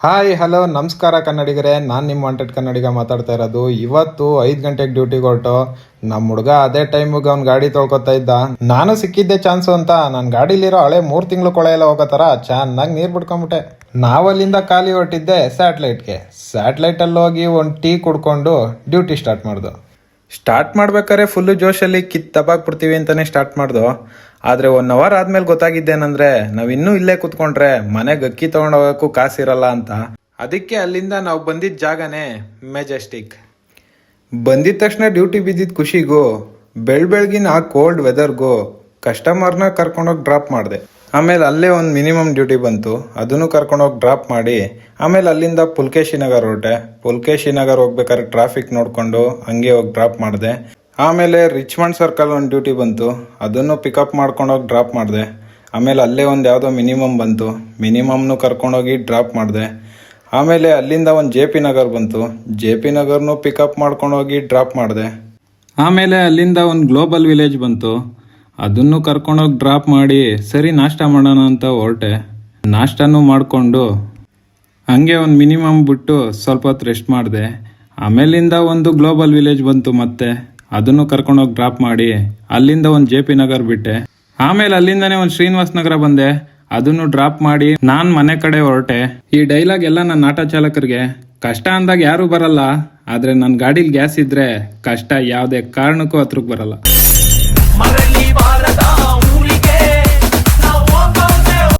Hi hello ನಮಸ್ಕಾರ ಕನ್ನಡಿಗರೇ, ನಾನು ನಿಮ್ಮ ವಾಂಟೆಡ್ ಕನ್ನಡಿಗ ಮಾತಾಡ್ತಾ ಇರೋದು. ಇವತ್ತು 5 ಗಂಟೆಗೆ ಡ್ಯೂಟಿಗೆ ಹೊರಟು ನಮ್ಮ ಹುಡುಗ ಅದೇ ಟೈಮಿಗೆ ಅವ್ನ ಗಾಡಿ ತೊಳ್ಕೊತಾ ಇದ್ದ. ನಾನು ಸಿಕ್ಕಿದ್ದೆ ಚಾನ್ಸು ಅಂತ ನನ್ನ ಗಾಡಿಲಿರೋ ಹಳೆ 3 ತಿಂಗಳು ಕೊಳೆ ಎಲ್ಲ ಹೋಗೋ ಥರ ಚೆನ್ನಾಗಿ ನೀರು ಬಿಡ್ಕೊಂಬಿಟ್ಟೆ. ನಾವಲ್ಲಿಂದ ಖಾಲಿ ಹೊರಟಿದ್ದೆ ಸ್ಯಾಟ್ಲೈಟಲ್ಲಿ ಹೋಗಿ ಒಂದು ಟೀ ಕುಡ್ಕೊಂಡು ಡ್ಯೂಟಿ ಸ್ಟಾರ್ಟ್ ಮಾಡ್ಬೇಕಾದ್ರೆ ಫುಲ್ಲು ಜೋಶಲ್ಲಿ ತಪ್ಪಾಗ್ಬಿಡ್ತೀವಿ ಅಂತಲೇ ಸ್ಟಾರ್ಟ್ ಮಾಡ್ದು. ಆದರೆ 1 ಅವರ್ ಆದ್ಮೇಲೆ ಗೊತ್ತಾಗಿದ್ದೇನೆಂದ್ರೆ ನಾವು ಇನ್ನೂ ಇಲ್ಲೇ ಕುತ್ಕೊಂಡ್ರೆ ಮನೆಗೆ ಅಕ್ಕಿ ತೊಗೊಂಡೋಗೋಕ್ಕೂ ಕಾಸಿರಲ್ಲ ಅಂತ. ಅದಕ್ಕೆ ಅಲ್ಲಿಂದ ನಾವು ಬಂದಿದ್ದ ಜಾಗನೇ ಮೆಜೆಸ್ಟಿಕ್. ಬಂದಿದ ತಕ್ಷಣ ಡ್ಯೂಟಿ ಬಿದ್ದಿದ್ದ ಖುಷಿಗೂ ಬೆಳಗಿನ ಆ ಕೋಲ್ಡ್ ವೆದರ್ಗೂ ಕಸ್ಟಮರ್ನ ಕರ್ಕೊಂಡೋಗಿ ಡ್ರಾಪ್ ಮಾಡಿದೆ. ಆಮೇಲೆ ಅಲ್ಲೇ ಒಂದು ಮಿನಿಮಮ್ ಡ್ಯೂಟಿ ಬಂತು, ಅದನ್ನು ಕರ್ಕೊಂಡೋಗಿ ಡ್ರಾಪ್ ಮಾಡಿ ಆಮೇಲೆ ಅಲ್ಲಿಂದ ಪುಲ್ಕೇಶಿ ನಗರ್ ಹೊರಟೆ. ಪುಲ್ಕೇಶಿ ನಗರ್ ಹೋಗ್ಬೇಕಾದ್ರೆ ಟ್ರಾಫಿಕ್ ನೋಡಿಕೊಂಡು ಹಂಗೆ ಹೋಗಿ ಡ್ರಾಪ್ ಮಾಡಿದೆ. ಆಮೇಲೆ ರಿಚ್ಮಂಡ್ ಸರ್ಕಲ್ ಒಂದು ಡ್ಯೂಟಿ ಬಂತು, ಅದನ್ನು ಪಿಕಪ್ ಮಾಡ್ಕೊಂಡೋಗಿ ಡ್ರಾಪ್ ಮಾಡಿದೆ. ಆಮೇಲೆ ಅಲ್ಲೇ ಒಂದು ಯಾವುದೋ ಮಿನಿಮಮ್ ಬಂತು, ಮಿನಿಮಮ್ನು ಕರ್ಕೊಂಡೋಗಿ ಡ್ರಾಪ್ ಮಾಡಿದೆ. ಆಮೇಲೆ ಅಲ್ಲಿಂದ ಒಂದು ಜೆ ಪಿ ನಗರ್ ಬಂತು, ಜೆ ಪಿ ನಗರ್ನು ಪಿಕಪ್ ಮಾಡ್ಕೊಂಡೋಗಿ ಡ್ರಾಪ್ ಮಾಡಿದೆ. ಆಮೇಲೆ ಅಲ್ಲಿಂದ ಒಂದು ಗ್ಲೋಬಲ್ ವಿಲೇಜ್ ಬಂತು, ಅದನ್ನು ಕರ್ಕೊಂಡೋಗಿ ಡ್ರಾಪ್ ಮಾಡಿ ಸರಿ ನಾಷ್ಟ ಮಾಡೋಣ ಅಂತ ಹೊರಟೆ. ನಾಷ್ಟನೂ ಮಾಡಿಕೊಂಡು ಹಂಗೆ ಒಂದು ಮಿನಿಮಮ್ ಬಿಟ್ಟು ಸ್ವಲ್ಪ ಹೊತ್ತು ರೆಸ್ಟ್ ಮಾಡಿದೆ. ಆಮೇಲಿಂದ ಒಂದು ಗ್ಲೋಬಲ್ ವಿಲೇಜ್ ಬಂತು, ಮತ್ತೆ ಅದನ್ನು ಕರ್ಕೊಂಡೋಗಿ ಡ್ರಾಪ್ ಮಾಡಿ ಅಲ್ಲಿಂದ ಒಂದು ಜೆ ಪಿ ನಗರ್ ಬಿಟ್ಟೆ. ಆಮೇಲೆ ಅಲ್ಲಿಂದನೇ ಒಂದು ಶ್ರೀನಿವಾಸ್ ನಗರ ಬಂದೆ, ಅದನ್ನು ಡ್ರಾಪ್ ಮಾಡಿ ನಾನು ಮನೆ ಕಡೆ ಹೊರಟೆ. ಈ ಡೈಲಾಗ್ ಎಲ್ಲ ನನ್ನ ಆಟೋ ಚಾಲಕರಿಗೆ ಕಷ್ಟ ಅಂದಾಗ ಯಾರೂ ಬರಲ್ಲ, ಆದರೆ ನನ್ನ ಗಾಡೀಲಿ ಗ್ಯಾಸ್ ಇದ್ದರೆ ಕಷ್ಟ ಯಾವುದೇ ಕಾರಣಕ್ಕೂ ಹತ್ರಕ್ಕೆ ಬರಲ್ಲ.